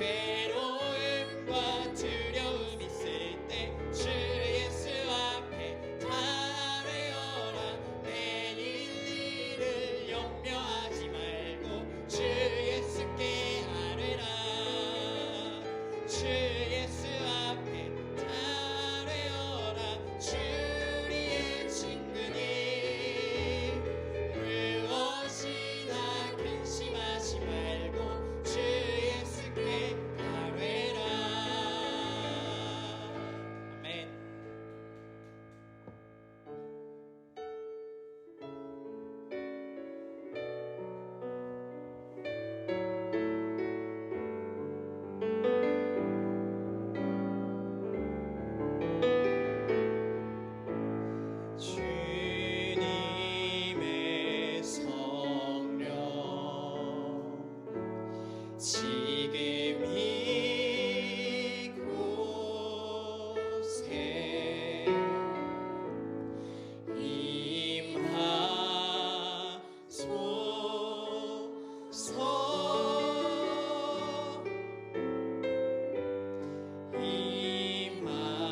괴로움과 두려움 있을 때 주 예수 앞에 달려라. 내일 일을 염려하지 말고 주 예수께 아뢰라. 주 예수 앞에 달려라. 주리의 친구니 무엇이나 근심하지 말고 주 예수께 아뢰라. 아멘.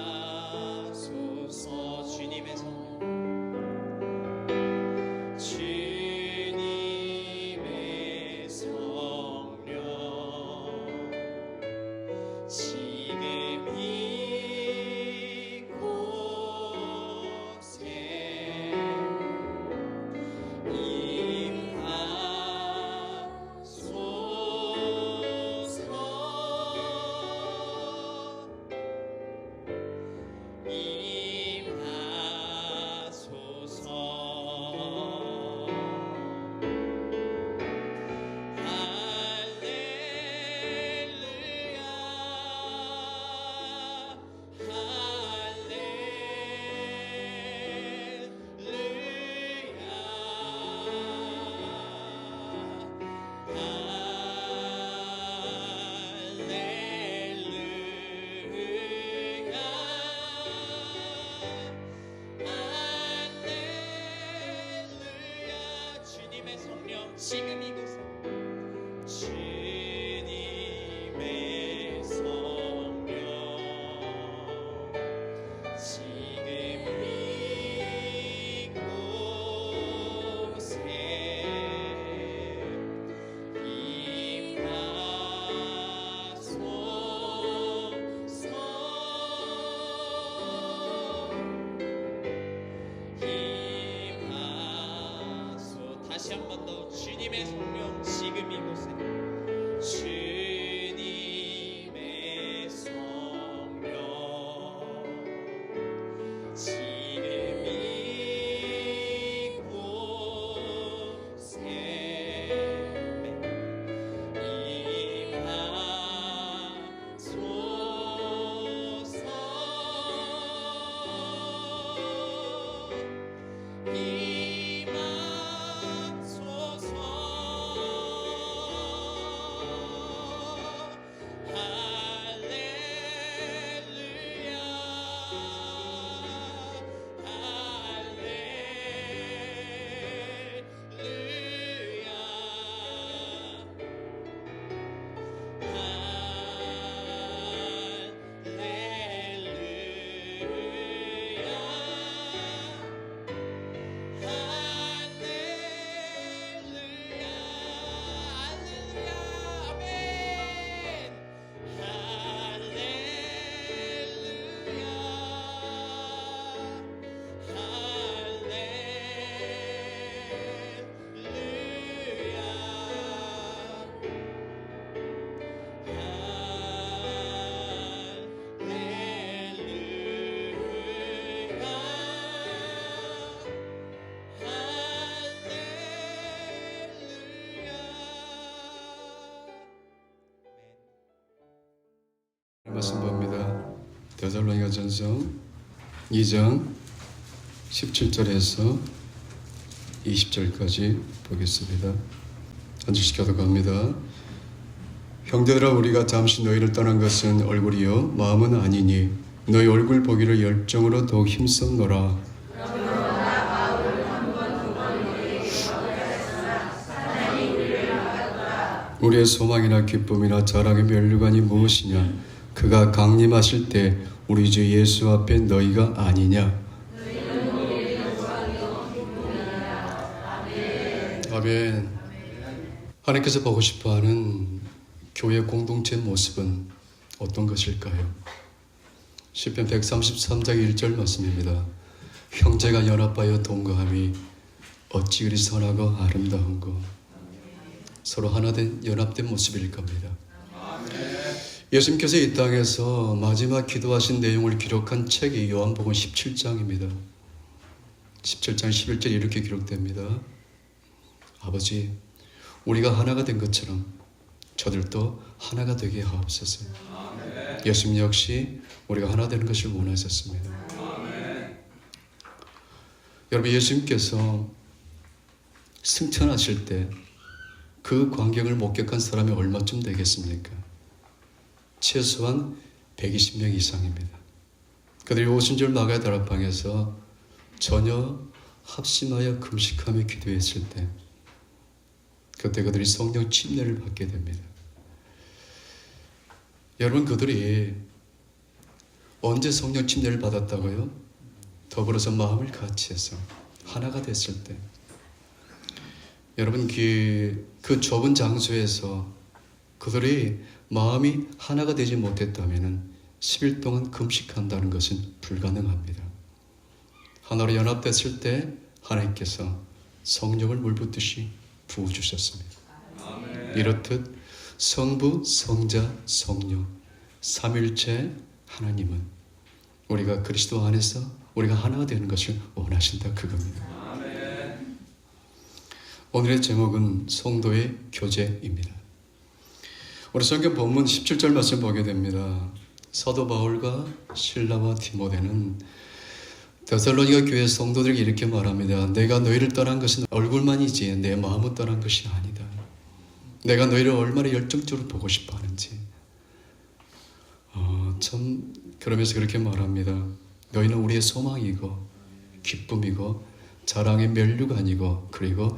주님의 성령 지금 이곳에 임하소서. 주님의 성령 주님의 성령 지금 이곳에 지금 이곳에 주님의 성령 지금 이곳에 임하소서. 다시 한 번 더 주님의 성령 지금 이곳에 주님의 성령 지금 이곳에 말씀 봅니다. 데살로니가전서 2장 17절에서 20절까지 보겠습니다. 앉으시 기도합니다. 형제들아, 우리가 잠시 너희를 떠난 것은 얼굴이요 마음은 아니니 너희 얼굴 보기를 열정으로 더욱 힘썼노라. 우리의 소망이나 기쁨이나 자랑의 면류관이 무엇이냐? 그가 강림하실 때 우리 주 예수 앞에 너희가 아니냐? 아멘. 하나님께서 보고 싶어하는 교회 공동체 모습은 어떤 것일까요? 시편 133장 1절 말씀입니다. 형제가 연합하여 동거함이 어찌 그리 선하고 아름다운고. 서로 하나된 연합된 모습일 겁니다. 예수님께서 이 땅에서 마지막 기도하신 내용을 기록한 책이 요한복음 17장입니다. 17장 11절 이렇게 기록됩니다. 아버지, 우리가 하나가 된 것처럼 저들도 하나가 되게 하옵소서. 예수님 역시 우리가 하나 되는 것을 원하셨습니다. 여러분, 예수님께서 승천하실 때 그 광경을 목격한 사람이 얼마쯤 되겠습니까? 최소한 120명 이상입니다. 그들이 오순절 마가의 다락방에서 전혀 합심하여 금식하며 기도했을 때 그때 그들이 성령 침례를 받게 됩니다. 여러분, 그들이 언제 성령 침례를 받았다고요? 더불어서 마음을 같이해서 하나가 됐을 때. 여러분, 그 좁은 장소에서 그들이 마음이 하나가 되지 못했다면 10일 동안 금식한다는 것은 불가능합니다. 하나로 연합됐을 때 하나님께서 성령을 물붓듯이 부어주셨습니다. 이렇듯 성부, 성자, 성령 삼일체 하나님은 우리가 그리스도 안에서 우리가 하나가 되는 것을 원하신다, 그겁니다. 오늘의 제목은 성도의 교제입니다. 우리 성경 본문 17절 말씀 보게 됩니다. 사도 바울과 실라와 디모데는 데살로니가 교회 성도들에게 이렇게 말합니다. 내가 너희를 떠난 것은 얼굴만이지 내 마음은 떠난 것이 아니다. 내가 너희를 얼마나 열정적으로 보고 싶어 하는지. 참 그러면서 그렇게 말합니다. 너희는 우리의 소망이고 기쁨이고 자랑의 면류관이고 그리고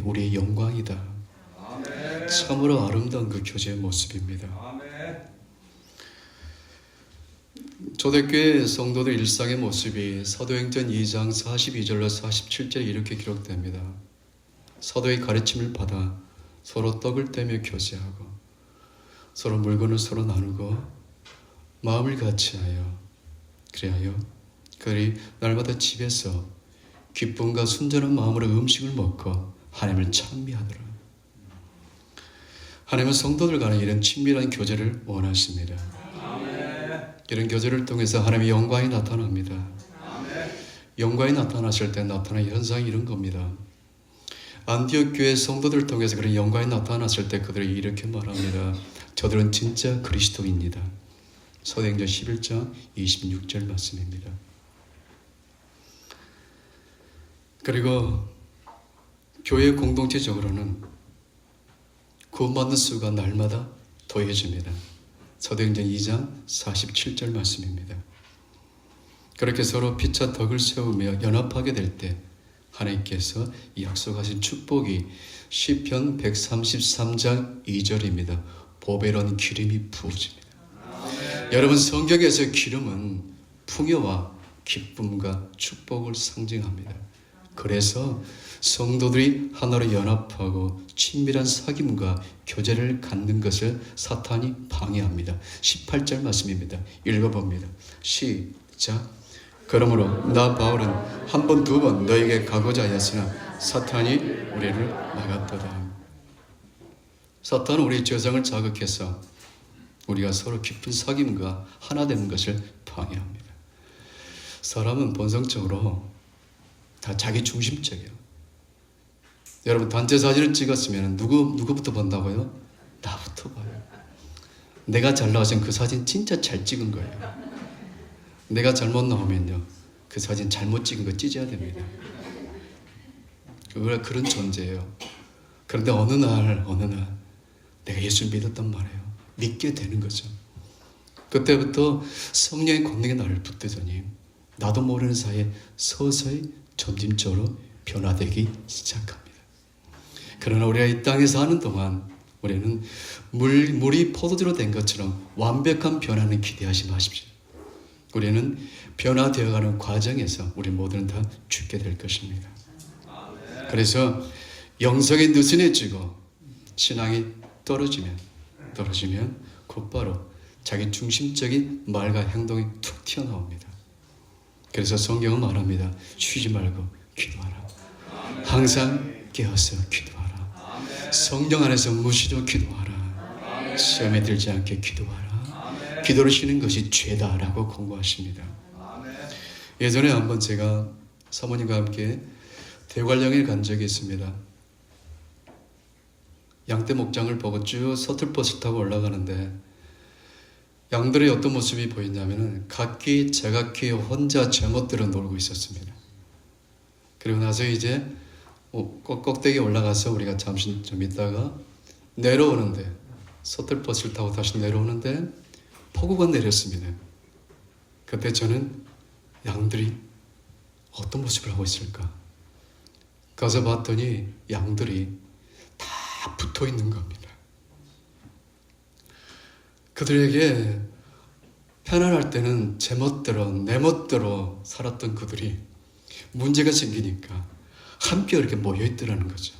우리의 영광이다. 아멘. 참으로 아름다운 그 교제의 모습입니다. 아멘. 초대교회 성도들 일상의 모습이 사도행전 2장 42절로 47절에 이렇게 기록됩니다. 사도의 가르침을 받아 서로 떡을 떼며 교제하고 서로 물건을 서로 나누고 마음을 같이하여 그리하여 그들이 날마다 집에서 기쁨과 순전한 마음으로 음식을 먹고 하나님을 찬미하더라. 하나님은 성도들 간에 이런 친밀한 교제를 원하십니다. 이런 교제를 통해서 하나님의 영광이 나타납니다. 영광이 나타나실 때 나타나는 현상이 이런 겁니다. 안디옥 교회 성도들을 통해서 그런 영광이 나타났을 때 그들이 이렇게 말합니다. 저들은 진짜 그리스도입니다. 사도행전 11장 26절 말씀입니다. 그리고 교회 공동체적으로는 구원받는 수가 날마다 더해집니다. 사도행전 2장 47절 말씀입니다. 그렇게 서로 피차 덕을 세우며 연합하게 될 때 하나님께서 약속하신 축복이 시편 133장 2절입니다. 보배로운 기름이 부어집니다. 여러분, 성경에서 기름은 풍요와 기쁨과 축복을 상징합니다. 그래서 성도들이 하나로 연합하고 친밀한 사귐과 교제를 갖는 것을 사탄이 방해합니다. 18절 말씀입니다. 읽어봅니다. 시작. 그러므로 나 바울은 한 번, 두 번 너에게 가고자 하였으나 사탄이 우리를 막았도다. 사탄은 우리의 죄성을 자극해서 우리가 서로 깊은 사귐과 하나 되는 것을 방해합니다. 사람은 본성적으로 다 자기 중심적이에요. 여러분, 단체 사진을 찍었으면 누구부터 본다고요? 나부터 봐요. 내가 잘 나왔으면 그 사진 진짜 잘 찍은 거예요. 내가 잘못 나오면요, 그 사진 잘못 찍은 거 찢어야 됩니다. 그런 존재예요. 그런데 어느 날 내가 예수를 믿었단 말이에요. 믿게 되는 거죠. 그때부터 성령의 권능이 나를 붙들더니 나도 모르는 사이에 서서히 점진적으로 변화되기 시작합니다. 그러나 우리가 이 땅에 사는 동안 우리는 물이 포도주로 된 것처럼 완벽한 변화는 기대하지 마십시오. 우리는 변화되어가는 과정에서 우리 모두는 다 죽게 될 것입니다. 그래서 영성이 느슨해지고 신앙이 떨어지면 곧바로 자기 중심적인 말과 행동이 툭 튀어나옵니다. 그래서 성경은 말합니다. 쉬지 말고 기도하라. 항상 깨어서 기도하라. 성령 안에서 무시로 기도하라. 시험에 들지 않게 기도하라. 기도를 쉬는 것이 죄다라고 공부하십니다. 예전에 한번 제가 사모님과 함께 대관령에 간 적이 있습니다. 양떼 목장을 보고 쭉 서툴버스 타고 올라가는데 양들의 어떤 모습이 보였냐면 각기 제각기 혼자 제멋대로 놀고 있었습니다. 그리고 나서 이제 꼭대기에 올라가서 우리가 잠시 좀 있다가 내려오는데 서툴버스를 타고 다시 내려오는데 폭우가 내렸습니다. 그때 저는 양들이 어떤 모습을 하고 있을까? 가서 봤더니 양들이 다 붙어 있는 겁니다. 그들에게 편안할 때는 제 멋대로 내 멋대로 살았던 그들이 문제가 생기니까 함께 이렇게 모여 있더라는 거죠.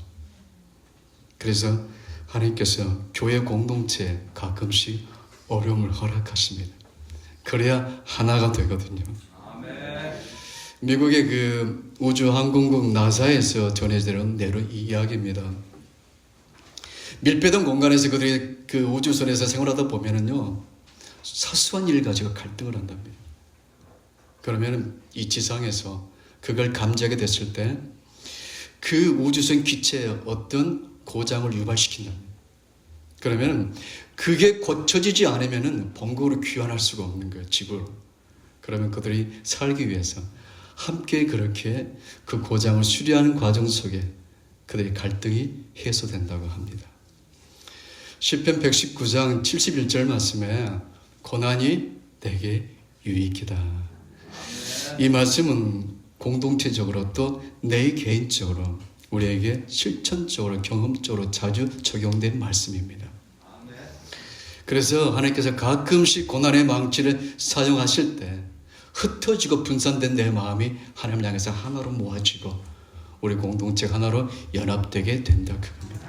그래서 하나님께서 교회 공동체에 가끔씩 어려움을 허락하십니다. 그래야 하나가 되거든요. 미국의 그 우주항공국 나사에서 전해지는 이야기입니다. 밀폐된 공간에서 그들이 그 우주선에서 생활하다 보면은요, 사소한 일 가지고 갈등을 한답니다. 그러면 이 지상에서 그걸 감지하게 됐을 때 그 우주선 기체에 어떤 고장을 유발시킨답니다. 그러면 그게 고쳐지지 않으면은 본국으로 귀환할 수가 없는 거예요, 지구로. 그러면 그들이 살기 위해서 함께 그렇게 그 고장을 수리하는 과정 속에 그들의 갈등이 해소된다고 합니다. 시편 119장 71절 말씀에 고난이 내게 유익이다. 이 말씀은 공동체적으로 또 내 개인적으로 우리에게 실천적으로 경험적으로 자주 적용된 말씀입니다. 그래서 하나님께서 가끔씩 고난의 망치를 사용하실 때 흩어지고 분산된 내 마음이 하나님 향해서 하나로 모아지고 우리 공동체 하나로 연합되게 된다 그겁니다.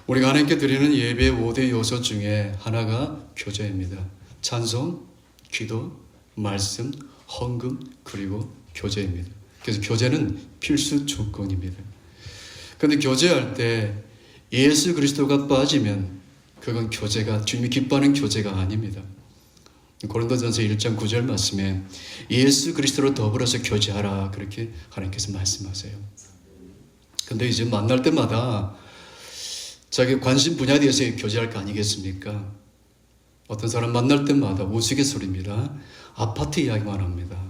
우리가 하나님께 드리는 예배의 5대 요소 중에 하나가 교제입니다. 찬송, 기도, 말씀, 헌금, 그리고 교제입니다. 그래서 교제는 필수 조건입니다. 그런데 교제할 때 예수 그리스도가 빠지면 그건 교제가, 주님이 기뻐하는 교제가 아닙니다. 고린도전서 1장 9절 말씀에 예수 그리스도로 더불어서 교제하라 그렇게 하나님께서 말씀하세요. 그런데 이제 만날 때마다 자기 관심 분야에 대해서 교제할 거 아니겠습니까? 어떤 사람 만날 때마다 우스갯소리입니다. 아파트 이야기만 합니다.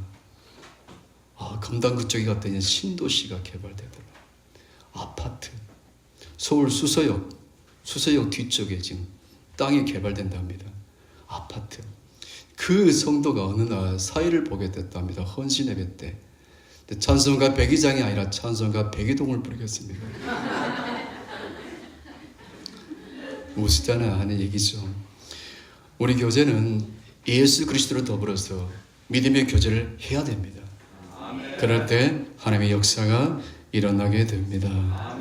금당 그쪽에 갔더니 신도시가 개발되더라. 아파트. 서울 수서역 뒤쪽에 지금 땅이 개발된답니다. 아파트. 그 성도가 어느 날 사회를 보게 됐답니다. 헌신 예배 때. 찬송가 백이장이 아니라 찬송가 백이동을 부르겠습니다. 웃으잖아 하는 얘기죠. 우리 교제는 예수 그리스도로 더불어서 믿음의 교제를 해야 됩니다. 그럴 때 하나님의 역사가 일어나게 됩니다.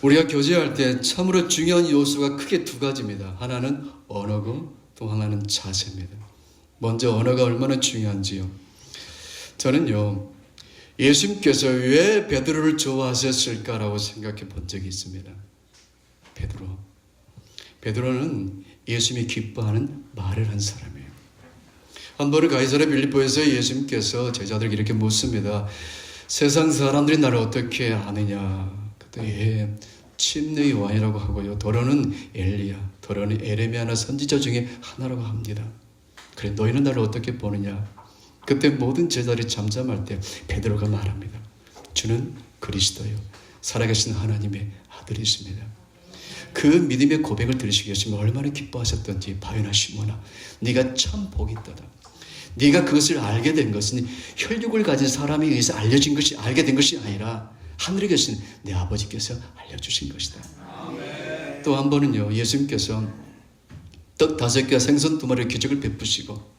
우리가 교제할 때 참으로 중요한 요소가 크게 두 가지입니다. 하나는 언어고 또 하나는 자세입니다. 먼저 언어가 얼마나 중요한지요. 저는요, 예수님께서 왜 베드로를 좋아하셨을까라고 생각해 본 적이 있습니다. 베드로는 예수님이 기뻐하는 말을 한 사람이에요. 한 번은 가이사랴 빌립보에서 예수님께서 제자들에게 이렇게 묻습니다. 세상 사람들이 나를 어떻게 아느냐? 그때 침례의 요한이라고 하고요. 더러는 엘리야, 더러는 에레미야나 선지자 중에 하나라고 합니다. 그래, 너희는 나를 어떻게 보느냐? 그때 모든 제자들이 잠잠할 때 베드로가 말합니다. 주는 그리스도요, 살아계신 하나님의 아들이십니다. 그 믿음의 고백을 들으시기 위해서 얼마나 기뻐하셨던지. 바요나 시몬아, 네가 참 복이 있다다. 네가 그것을 알게 된 것은 혈육을 가진 사람에 의해서 알려진 것이, 알게 된 것이 아니라 하늘에 계신 내 아버지께서 알려주신 것이다. 또 한 번은요, 예수님께서 떡 5개와 생선 2마리의 기적을 베푸시고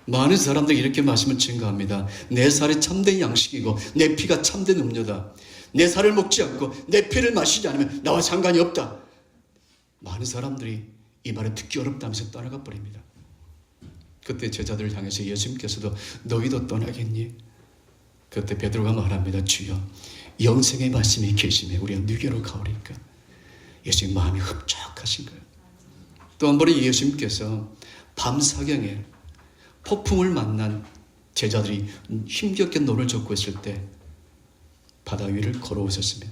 많은 사람들이 이렇게 말씀을 증거합니다. 내 살이 참된 양식이고 내 피가 참된 음료다. 내 살을 먹지 않고 내 피를 마시지 않으면 나와 상관이 없다. 많은 사람들이 이 말을 듣기 어렵다면서 떠나가 버립니다. 그때 제자들을 향해서 예수님께서도 너희도 떠나겠니? 그때 베드로가 말합니다. 주여, 영생의 말씀이 계시매 우리가 누게로 가오리까? 예수님 마음이 흡족하신 거예요. 또 한 번은 예수님께서 밤사경에 폭풍을 만난 제자들이 힘겹게 노를 젓고 있을 때 바다 위를 걸어오셨습니다.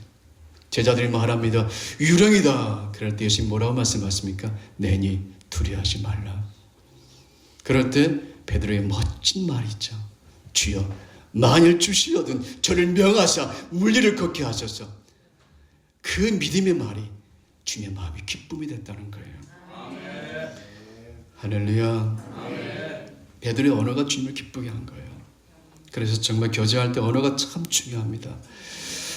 제자들이 말합니다. 유령이다. 그럴 때 예수님 뭐라고 말씀하십니까? 내니 두려워하지 말라. 그럴 때 베드로의 멋진 말이 있죠. 주여, 만일 주시려든 저를 명하사 물리를 걷게 하소서. 그 믿음의 말이 주님의 마음이 기쁨이 됐다는 거예요. 아멘. 할렐루야. 아멘. 베드로의 언어가 주님을 기쁘게 한 거예요. 그래서 정말 교제할 때 언어가 참 중요합니다.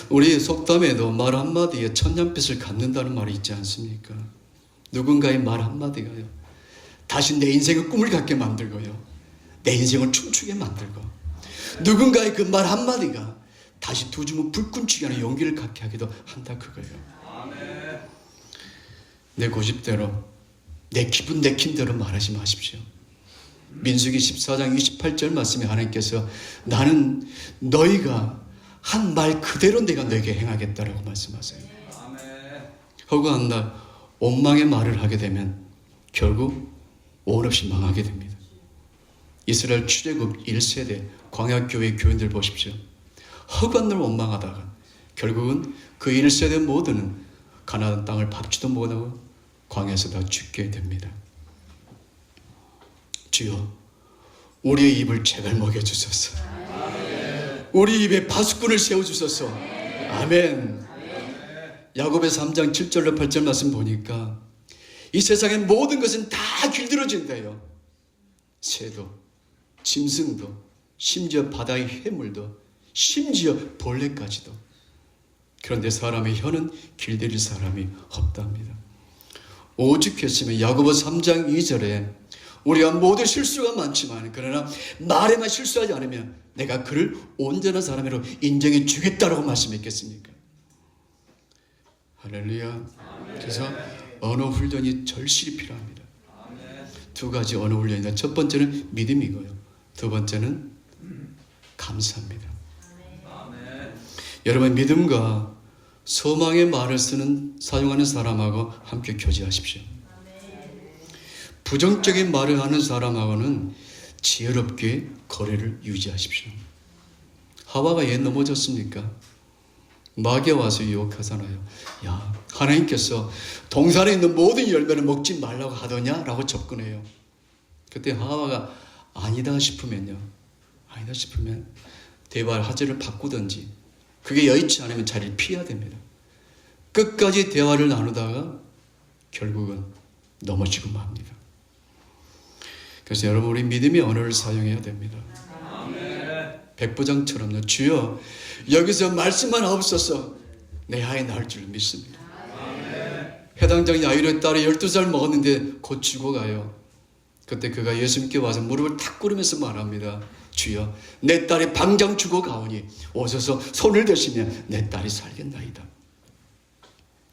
우리 속담에도 말 한마디에 천냥빛을 갖는다는 말이 있지 않습니까? 누군가의 말 한마디가요, 다시 내 인생의 꿈을 갖게 만들고요, 내 인생을 춤추게 만들고, 누군가의 그 말 한마디가 다시 두 주먹 불끈 치게 하는 용기를 갖게 하기도 한다 그거예요. 아멘. 내 고집대로, 내 기분 내킨대로 말하지 마십시오. 민수기 14장 28절 말씀에 하나님께서 나는 너희가 한 말 그대로 내가 너에게 행하겠다라고 말씀하세요. 허구한 날 원망의 말을 하게 되면 결국 온 없이 망하게 됩니다. 이스라엘 출애굽 1세대 광야교회 교인들 보십시오. 허구한 날 원망하다가 결국은 그 1세대 모두는 가나안 땅을 밟지도 못하고 광야에서 다 죽게 됩니다. 주여, 우리의 입을 제발 먹여주소서. 우리 입에 파수꾼을 세워주소서. 아멘. 야고보의 3장 7절로 8절 말씀 보니까 이 세상의 모든 것은 다 길들어진대요. 새도, 짐승도, 심지어 바다의 해물도, 심지어 벌레까지도. 그런데 사람의 혀는 길들일 사람이 없답니다. 오죽했으면 야고보 3장 2절에 우리가 모두 실수가 많지만 그러나 말에만 실수하지 않으면 내가 그를 온전한 사람으로 인정해 주겠다라고 말씀했겠습니까? 할렐루야. 그래서 언어 훈련이 절실히 필요합니다. 두 가지 언어 훈련이다. 첫 번째는 믿음이고요, 두 번째는 감사입니다. 여러분, 믿음과 소망의 말을 사용하는 사람하고 함께 교제하십시오. 부정적인 말을 하는 사람하고는 지혜롭게 거래를 유지하십시오. 하와가 왜 넘어졌습니까? 마귀가 와서 유혹하잖아요. 야, 하나님께서 동산에 있는 모든 열매를 먹지 말라고 하더냐? 라고 접근해요. 그때 하와가 아니다 싶으면 대화를 하자를 바꾸든지, 그게 여의치 않으면 자리를 피해야 됩니다. 끝까지 대화를 나누다가 결국은 넘어지고 맙니다. 그래서 여러분, 우리 믿음의 언어를 사용해야 됩니다. 백부장처럼요. 주여, 여기서 말씀만 없어서 내 아이 낳을 줄 믿습니다. 해당장 야이로의 딸이 12살 먹었는데 곧 죽어가요. 그때 그가 예수님께 와서 무릎을 탁 꿇으면서 말합니다. 주여, 내 딸이 당장 죽어가오니 오셔서 손을 대시면 내 딸이 살겠나이다.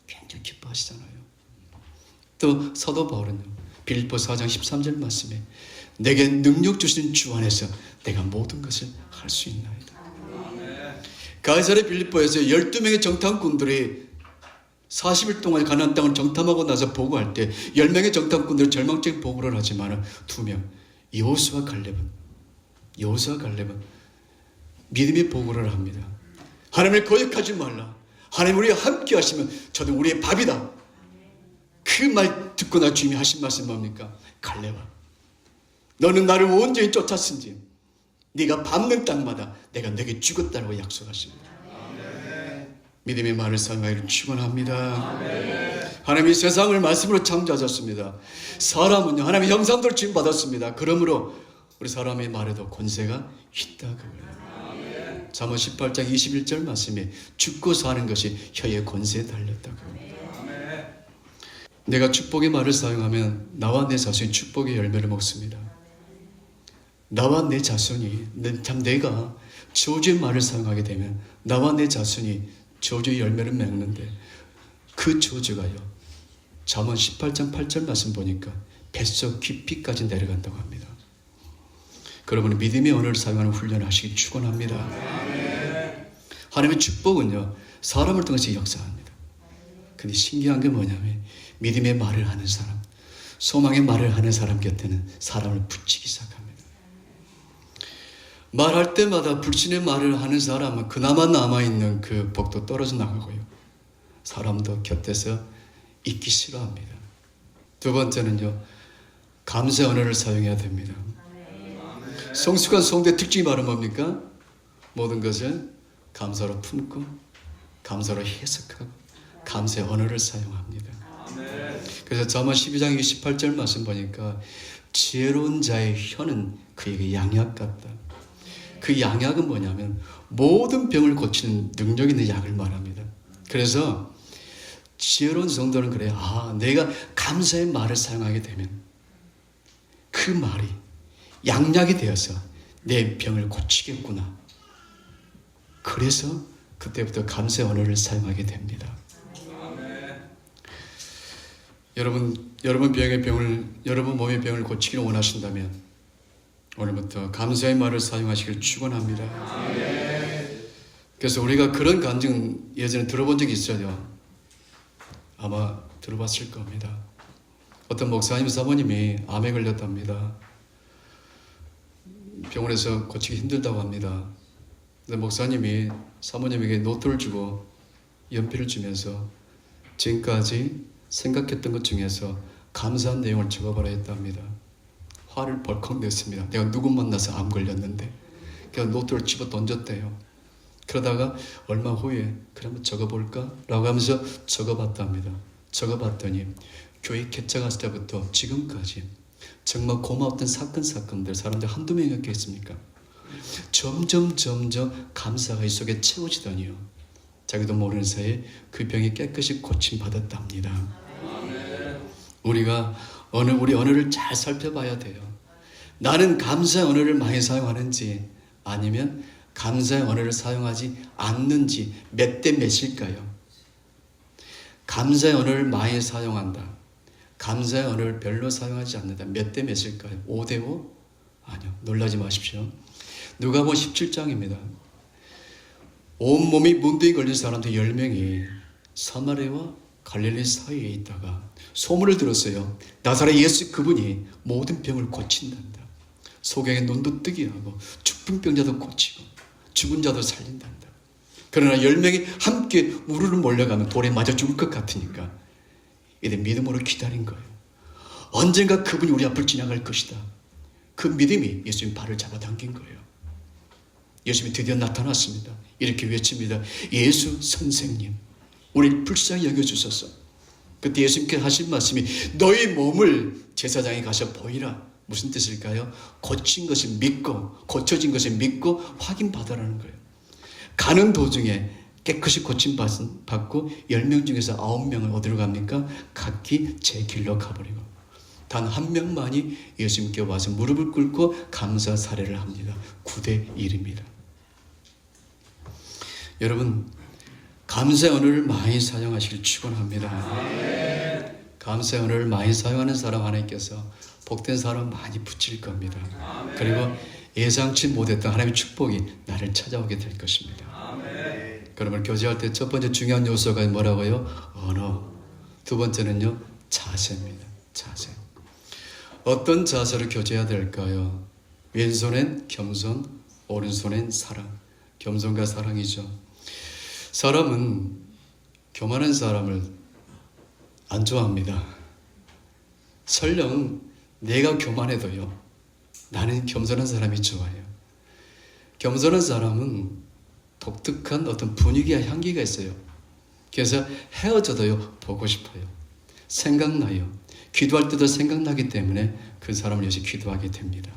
굉장히 기뻐하시잖아요. 또 사도 바울은요, 빌립보 4장 13절 말씀에 내게 능력 주신 주 안에서 내가 모든 것을 할 수 있나이다. 가이사랴 빌립보에서 12명의 정탐꾼들이 40일 동안 가나안 땅을 정탐하고 나서 보고할 때 10명의 정탐꾼들은 절망적인 보고를 하지만 2명, 여호수아와 갈렙은 믿음의 보고를 합니다. 하나님을 거역하지 말라. 하나님 우리와 함께 하시면 저도 우리의 밥이다. 그 말 듣고 나 주님이 하신 말씀 뭡니까? 갈렙아, 너는 나를 온전히 쫓았은지 네가 밟는 땅마다 내가 너에게 죽었다고 약속하십니다. 믿음의 말을 사용하기를 축원합니다. 하나님이 세상을 말씀으로 창조하셨습니다. 사람은요, 하나님의 형상대로 지음받았습니다. 그러므로 우리 사람의 말에도 권세가 있다 그거예요. 잠언 18장 21절 말씀에 죽고 사는 것이 혀의 권세에 달렸다 그겁니다. 내가 축복의 말을 사용하면 나와 내 자손이 축복의 열매를 먹습니다. 나와 내 자손이, 내가 저주의 말을 사용하게 되면 나와 내 자손이 저주의 열매를 맺는데 그 저주가요, 잠언 18장 8절 말씀 보니까 뱃속 깊이까지 내려간다고 합니다. 여러분, 믿음의 언어를 사용하는 훈련을 하시기 축원합니다. 하나님의 축복은요, 사람을 통해서 역사합니다. 근데 신기한 게 뭐냐면 믿음의 말을 하는 사람, 소망의 말을 하는 사람 곁에는 사람을 붙이기 시작합니다. 말할 때마다 불신의 말을 하는 사람은 그나마 남아있는 그 복도 떨어져 나가고요, 사람도 곁에서 있기 싫어합니다. 두 번째는요, 감사의 언어를 사용해야 됩니다. 성숙한 성도의 특징이 바로 뭡니까? 모든 것을 감사로 품고 감사로 해석하고 감사의 언어를 사용합니다. 그래서 잠언 12장 28절 말씀 보니까 지혜로운 자의 혀는 그에게 양약 같다. 그 양약은 뭐냐면 모든 병을 고치는 능력 있는 약을 말합니다. 그래서 지혜로운 성도는 그래요. 내가 감사의 말을 사용하게 되면 그 말이 양약이 되어서 내 병을 고치겠구나. 그래서 그때부터 감사의 언어를 사용하게 됩니다. 여러분 몸의 병을 고치기를 원하신다면 오늘부터 감사의 말을 사용하시길 축원합니다. 그래서 우리가 그런 간증 예전에 들어본 적이 있어요. 아마 들어봤을 겁니다. 어떤 목사님 사모님이 암에 걸렸답니다. 병원에서 고치기 힘들다고 합니다. 근데 목사님이 사모님에게 노트를 주고 연필을 주면서 지금까지 생각했던 것 중에서 감사한 내용을 적어봐라 했답니다. 화를 벌컥 냈습니다. 내가 누구 만나서 암 걸렸는데. 그래서 노트를 집어 던졌대요. 그러다가 얼마 후에 그래 한번 적어볼까? 라고 하면서 적어봤답니다. 적어봤더니 교회 개척 갔을 때부터 지금까지 정말 고마웠던 사건들 사람들 한두 명이었겠습니까? 점점 감사가 이 속에 채워지더니요, 자기도 모르는 사이에 그 병이 깨끗이 고침받았답니다. 우리가 우리 언어를 잘 살펴봐야 돼요. 나는 감사의 언어를 많이 사용하는지 아니면 감사의 언어를 사용하지 않는지 몇 대 몇일까요? 감사의 언어를 많이 사용한다, 감사의 언어를 별로 사용하지 않는다, 몇 대 몇일까요? 5대 5? 아니요, 놀라지 마십시오. 누가복음 17장입니다. 온몸이 문둥이 걸린 사람들 10명이 사마리아와 갈릴리 사이에 있다가 소문을 들었어요. 나사렛 예수 그분이 모든 병을 고친단다. 소경의 눈도 뜨게 하고 죽병자도 고치고 죽은 자도 살린단다. 그러나 10명이 함께 우르르 몰려가면 돌에 맞아 죽을 것 같으니까 이들 믿음으로 기다린 거예요. 언젠가 그분이 우리 앞을 지나갈 것이다. 그 믿음이 예수님 발을 잡아당긴 거예요. 예수님이 드디어 나타났습니다. 이렇게 외칩니다. 예수 선생님, 우리를 불쌍히 여겨주소서. 그때 예수님께서 하신 말씀이 너희 몸을 제사장에 가서 보이라. 무슨 뜻일까요? 고친 것을 믿고 고쳐진 것을 믿고 확인받으라는 거예요. 가는 도중에 깨끗이 고침받고 10명 중에서 9명은 어디로 갑니까? 각기 제 길로 가버리고 단 한 명만이 예수님께 와서 무릎을 꿇고 감사 사례를 합니다. 9대 1입니다. 여러분, 감사의 언어를 많이 사용하시길 축원합니다. 감사의 언어를 많이 사용하는 사람 하나님께서 복된 사람 많이 붙일 겁니다. 그리고 예상치 못했던 하나님의 축복이 나를 찾아오게 될 것입니다. 그러면 교제할 때 첫 번째 중요한 요소가 뭐라고요? 언어. 두 번째는요, 자세입니다. 자세. 어떤 자세로 교제해야 될까요? 왼손엔 겸손, 오른손엔 사랑. 겸손과 사랑이죠. 사람은 교만한 사람을 안 좋아합니다. 설령 내가 교만해도요, 나는 겸손한 사람이 좋아요. 겸손한 사람은 독특한 어떤 분위기와 향기가 있어요. 그래서 헤어져도요, 보고 싶어요. 생각나요. 기도할 때도 생각나기 때문에 그 사람을 위해서 기도하게 됩니다.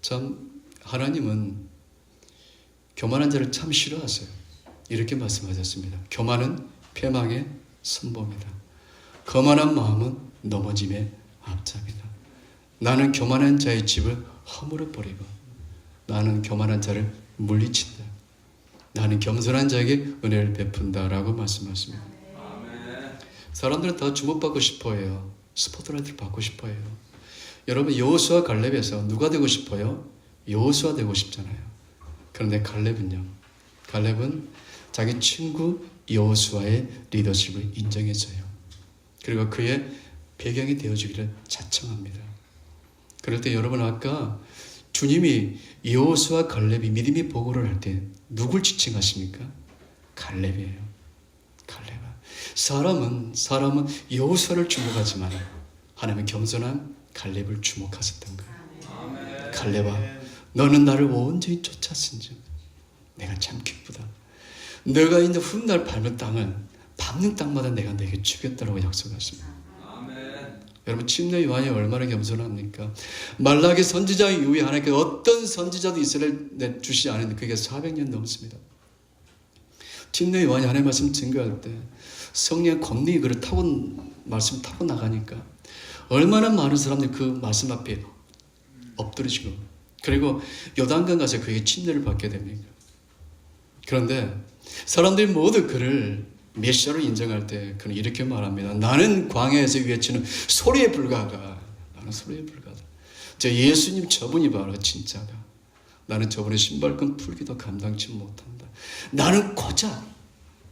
참 하나님은 교만한 자를 참 싫어하세요. 이렇게 말씀하셨습니다. 교만은 패망의 선봉이다. 거만한 마음은 넘어짐의 앞잡이다. 나는 교만한 자의 집을 허물어 버리고 나는 교만한 자를 물리친다. 나는 겸손한 자에게 은혜를 베푼다라고 말씀하십니다. 사람들은 더 주목받고 싶어해요. 스포트라이트를 받고 싶어해요. 여러분 여호수아 갈렙에서 누가 되고 싶어요? 여호수아 되고 싶잖아요. 그런데 갈렙은 자기 친구 여호수아의 리더십을 인정해줘요. 그리고 그의 배경이 되어주기를 자청합니다. 그럴 때 여러분 아까 주님이 여호수아 갈렙이 믿음의 보고를 할 때 누굴 지칭하십니까? 갈렙이에요. 갈렙. 사람은 여호수아를 주목하지만 하나님은 겸손한 갈렙을 주목하셨던 거예요. 갈렙아, 너는 나를 온전히 쫓았은즉 내가 참 기쁘다. 너가 있는 훗날 밟는 땅은 밟는 땅마다 내가 내게 주겠다라고 약속하십니다. 여러분 침례 요한이 얼마나 겸손합니까? 말라기 선지자 이후에 하나님께서 어떤 선지자도 이스라엘 주시지 않았는데 그게 400년 넘습니다. 침례 요한이 하나님의 말씀 증거할 때 성령의 권능이 그를 말씀 타고 나가니까 얼마나 많은 사람들이 그 말씀 앞에 엎드리시고 그리고 요단강 가서 그에게 침례를 받게 됩니까? 그런데 사람들이 모두 그를 메시아로 인정할 때 그는 이렇게 말합니다. 나는 광야에서 외치는 소리에 불과하다. 나는 소리에 불과하다. 저 예수님 저분이 바로 진짜다. 나는 저분의 신발끈 풀기도 감당치 못한다. 나는 고작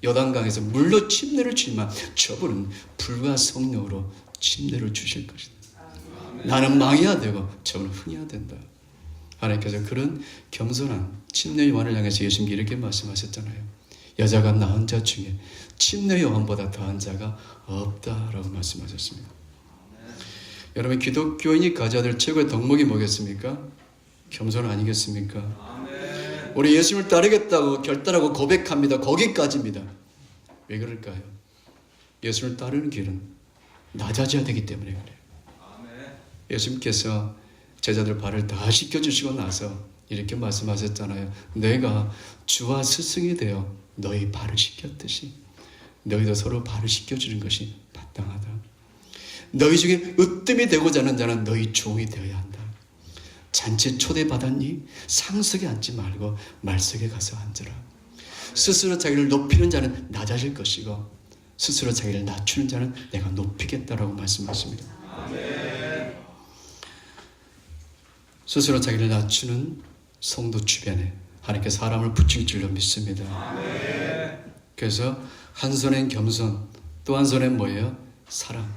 요단강에서 물로 침례를 주지만 저분은 불과 성령으로 침례를 주실 것이다. 나는 망해야 되고 저분은 흥해야 된다. 하나님께서 그런 겸손한 침례 요한을 향해서 예수님이 이렇게 말씀하셨잖아요. 여자가 낳은 자 중에 침례 요한보다 더한 자가 없다라고 말씀하셨습니다. 여러분 기독교인이 가져야 될 최고의 덕목이 뭐겠습니까? 겸손 아니겠습니까? 우리 예수님을 따르겠다고 결단하고 고백합니다. 거기까지입니다. 왜 그럴까요? 예수님을 따르는 길은 낮아져야 되기 때문에 그래요. 예수님께서 제자들 발을 다 씻겨주시고 나서 이렇게 말씀하셨잖아요. 내가 주와 스승이 되어 너희 발을 씻겼듯이 너희도 서로 발을 씻겨주는 것이 마땅하다. 너희 중에 으뜸이 되고자 하는 자는 너희 종이 되어야 한다. 잔치에 초대받았니? 상석에 앉지 말고 말석에 가서 앉으라. 스스로 자기를 높이는 자는 낮아질 것이고 스스로 자기를 낮추는 자는 내가 높이겠다라고 말씀하십니다. 아멘. 스스로 자기를 낮추는 성도 주변에 하나님께 사람을 붙일 줄로 믿습니다. 아멘. 그래서 한 손엔 겸손, 또 한 손엔 뭐예요? 사랑.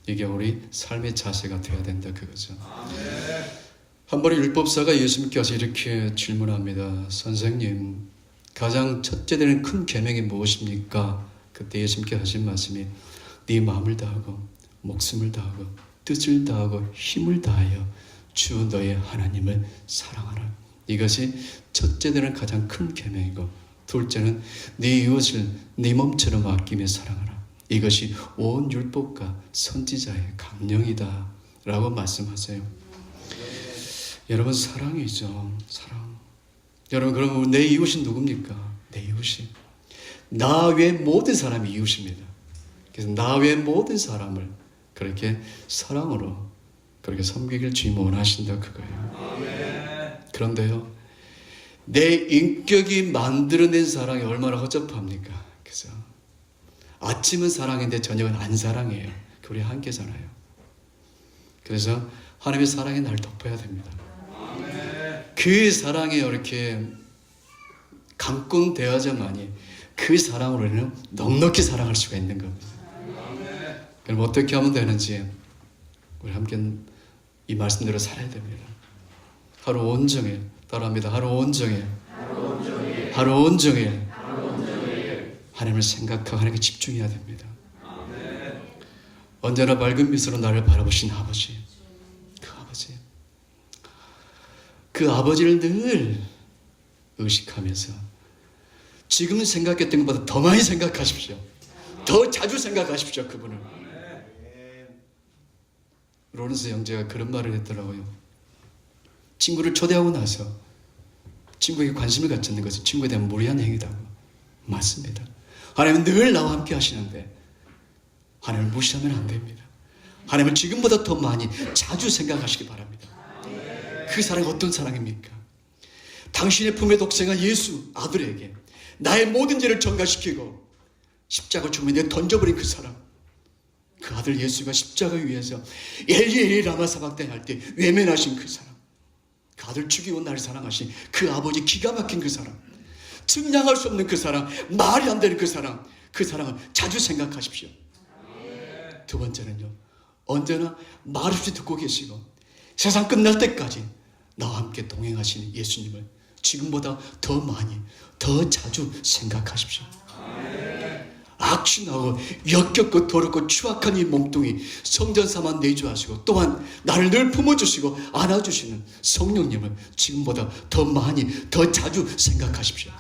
이게 우리 삶의 자세가 되어야 된다 그거죠. 아멘. 한 번에 율법사가 예수님께 와서 이렇게 질문합니다. 선생님, 가장 첫째 되는 큰 계명이 무엇입니까? 그때 예수님께 하신 말씀이 네 마음을 다하고 목숨을 다하고 뜻을 다하고 힘을 다하여 주 너의 하나님을 사랑하라. 이것이 첫째 되는 가장 큰 계명이고 둘째는 네 이웃을 네 몸처럼 아끼며 사랑하라. 이것이 온 율법과 선지자의 강령이다 라고 말씀하세요. 여러분 사랑이죠. 사랑. 여러분 그럼 내 이웃이 누굽니까? 내 이웃이 나 외 모든 사람이 이웃입니다. 그래서 나 외 모든 사람을 그렇게 사랑으로 그렇게 섬기길 주님은 원하신다 그거예요. 그런데요 내 인격이 만들어낸 사랑이 얼마나 허접합니까? 그래서 아침은 사랑인데 저녁은 안 사랑해요. 우리 한계잖아요. 그래서 하나님의 사랑이 날 덮어야 됩니다. 그 사랑에 이렇게 강권되어야만이 그 사랑으로 우리는 넉넉히 사랑할 수가 있는 겁니다. 그럼 어떻게 하면 되는지 우리 함께 이 말씀대로 살아야 됩니다. 하루 온종일 따라합니다. 하루 온종일 하나님을 생각하고 하나님께 집중해야 됩니다. 언제나 밝은 미소로 나를 바라보신 아버지, 그 아버지를 늘 의식하면서 지금 생각했던 것보다 더 많이 생각하십시오. 더 자주 생각하십시오. 그분을. 로렌스 형제가 그런 말을 했더라고요. 친구를 초대하고 나서 친구에게 관심을 갖추는 것은 친구에 대한 무례한 행위다고. 맞습니다. 하나님은 늘 나와 함께 하시는데 하나님을 무시하면 안 됩니다. 하나님을 지금보다 더 많이 자주 생각하시기 바랍니다. 그 사랑이 어떤 사랑입니까? 당신의 품에 독생한 예수 아들에게 나의 모든 죄를 전가시키고 십자가 죽음에 내 던져버린 그 사랑, 그 아들 예수가 십자가 위에서 엘리 엘리 라마 사박다니 할 때 외면하신 그 사랑, 그 아들 죽이고 나를 사랑하신 그 아버지 기가 막힌 그 사랑, 증량할 수 없는 그 사랑, 말이 안 되는 그 사랑, 그 사랑을 자주 생각하십시오. 두 번째는요, 언제나 말없이 듣고 계시고 세상 끝날 때까지 나와 함께 동행하시는 예수님을 지금보다 더 많이, 더 자주 생각하십시오. 악취나고 역겹고 더럽고 추악한 이 몸뚱이 성전 삼아 내주하시고 또한 나를 늘 품어주시고 안아주시는 성령님을 지금보다 더 많이, 더 자주 생각하십시오.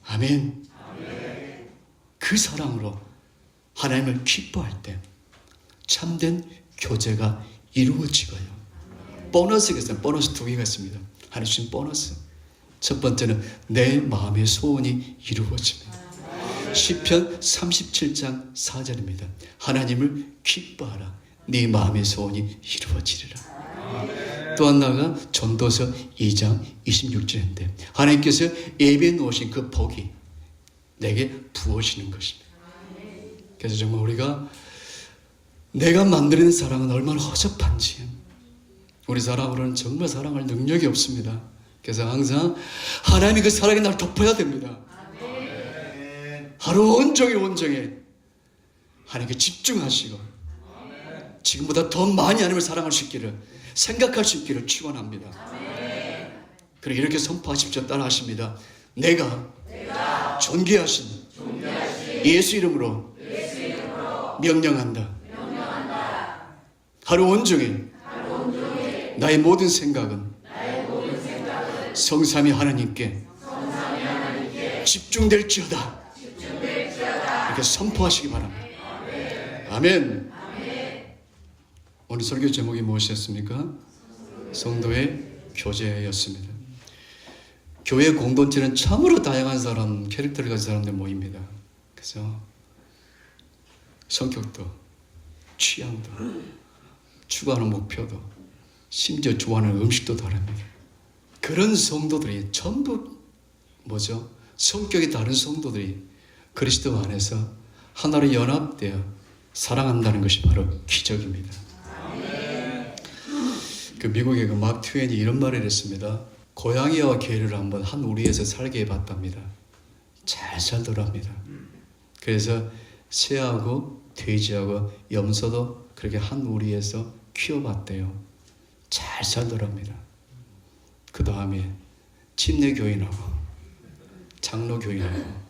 아멘. 그 사랑으로 하나님을 기뻐할 때 참된 교제가 이루어지고요. 보너스가 있어요. 보너스 두 개가 있습니다. 하나님 주신 보너스. 첫 번째는 내 마음의 소원이 이루어집니다. 시편 37장 4절입니다. 하나님을 기뻐하라. 네 마음의 소원이 이루어지리라. 또 하나가 전도서 2장 26절인데 하나님께서 예비해 놓으신 그 복이 내게 부어지는 것입니다. 그래서 정말 우리가 내가 만드는 사랑은 얼마나 허접한지, 우리 사랑으로는 정말 사랑할 능력이 없습니다. 그래서 항상 하나님이 그 사랑에 날 덮어야 됩니다. 하루 온종일 하나님께 집중하시고 지금보다 더 많이 하나님을 사랑할 수 있기를, 생각할 수 있기를 축원합니다. 그리고 이렇게 선포하십시오. 따라하십니다. 내가 존귀하신 예수 이름으로 명령한다. 하루 온종일 나의 모든 생각은 성삼위 하나님께 집중될지어다. 이렇게 선포하시기 바랍니다. 아멘. 오늘 설교 제목이 무엇이었습니까? 성도의 교제였습니다. 교회 공동체는 참으로 다양한 사람, 캐릭터를 가진 사람들 모입니다. 그래서 성격도, 취향도, 추구하는 목표도, 심지어 좋아하는 음식도 다릅니다. 그런 성도들이 전부 성격이 다른 성도들이 그리스도 안에서 하나로 연합되어 사랑한다는 것이 바로 기적입니다. 그 미국의 그 막 트웨인이 이런 말을 했습니다. 고양이와 개를 한번 한 우리에서 살게 해봤답니다. 잘 살더랍니다. 그래서 새하고 돼지하고 염소도 그렇게 한 우리에서 키워봤대요. 잘 살더랍니다. 그 다음에 침례교인하고 장로교인하고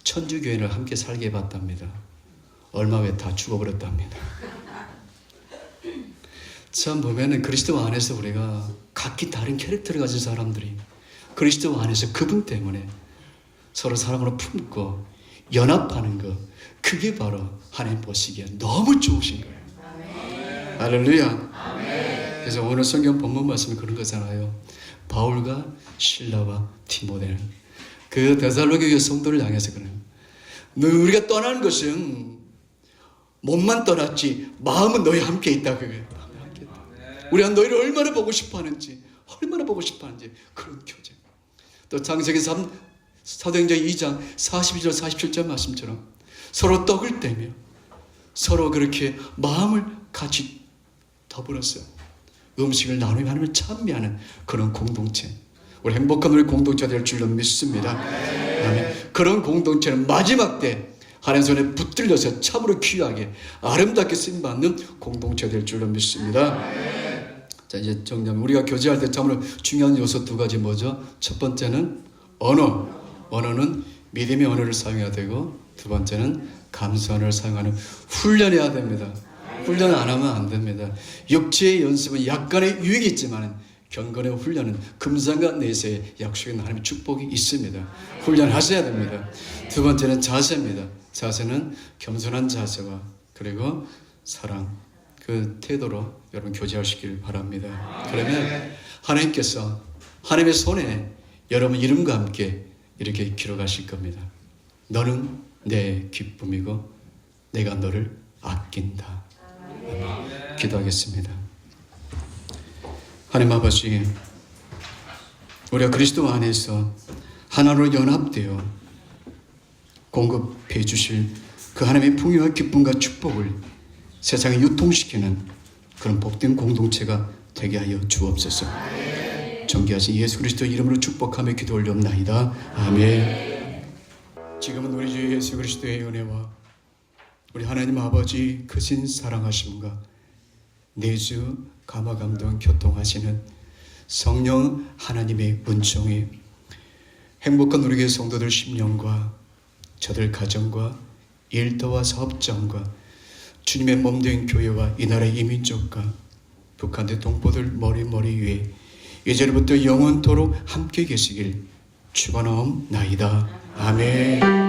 천주교인을 함께 살게 해봤답니다. 얼마 후에 다 죽어버렸답니다. 참 보면은 그리스도 안에서 우리가 각기 다른 캐릭터를 가진 사람들이 그리스도 안에서 그분 때문에 서로 사랑으로 품고 연합하는 것, 그게 바로 하나님 보시기에 너무 좋으신 거예요. 아멘. 할렐루야. 아멘. 그래서 오늘 성경 본문 말씀이 그런 거잖아요. 바울과 실라와 디모데는 그 데살로니가 성도를 향해서 그래요. 우리가 떠나는 것은 몸만 떠났지 마음은 너희 함께 있다. 그게 우리가 너희를 얼마나 보고 싶어하는지, 그런 교제. 또 창세기 3 사도행전 2장 42절 47절 말씀처럼 서로 떡을 떼며 서로 그렇게 마음을 같이 더불어서 음식을 나누며 하나님을 찬미하는 그런 공동체. 우리 행복한 우리 공동체가 될 줄로 믿습니다. 아멘. 그런 공동체는 마지막 때 하나님 손에 붙들려서 참으로 귀하게 아름답게 쓰임받는 공동체가 될 줄로 믿습니다. 자, 이제 정리하면 우리가 교제할 때 참으로 중요한 요소 두 가지 뭐죠? 첫 번째는 언어는 믿음의 언어를 사용해야 되고, 두 번째는 감수 언어를 사용하는 훈련해야 됩니다. 훈련 안 하면 안 됩니다. 육체의 연습은 약간의 유익이 있지만 경건의 훈련은 금상과 내세의 약속의 하나님의 축복이 있습니다. 훈련하셔야 됩니다. 두 번째는 자세입니다. 자세는 겸손한 자세와 그리고 사랑, 그 태도로 여러분 교제하시길 바랍니다. 그러면 하나님께서 하나님의 손에 여러분 이름과 함께 이렇게 기록하실 겁니다. 너는 내 기쁨이고 내가 너를 아낀다. 기도하겠습니다. 하나님 아버지, 우리가 그리스도 안에서 하나로 연합되어 공급해 주실 그 하나님의 풍요와 기쁨과 축복을 세상에 유통시키는 그런 복된 공동체가 되게 하여 주옵소서. 존귀하신 예수 그리스도 이름으로 축복하며 기도 올려옵나이다. 아멘. 지금은 우리 주 예수 그리스도의 은혜와 우리 하나님 아버지 크신 사랑하심과 내주 감화감동 교통하시는 성령 하나님의 은총이 행복한 우리 교회 성도들 심령과 저들 가정과 일터와 사업장과 주님의 몸된 교회와 이 나라의 이민족과 북한의 동포들 머리 위에 이제부터 영원토록 함께 계시길 축원하옵나이다. 아멘.